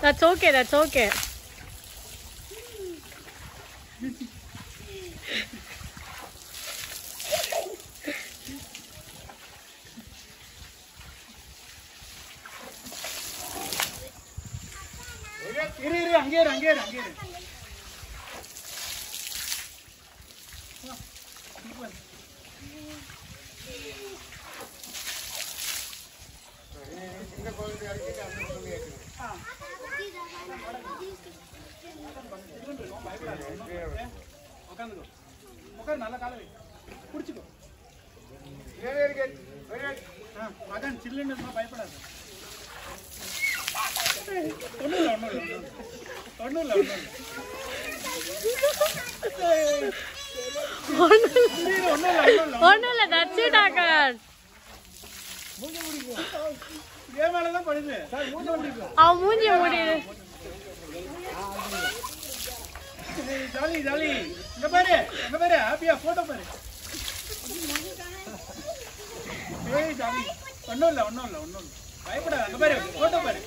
That's okay. That's okay. மகன் சில்லுன்னு பயப்படாது. ஒண்ணுல that's it ஆகாஷ். மேலதான் படுது. அவன் மூஞ்சி மூடிடு. Jolly jolly. இங்க பாரு ஹாப்பியா போட்டோ பாரு. ஏய் ஜாலி. ஒண்ணும் இல்ல பயப்படாத. அங்க பாரு போட்டோ பாரு.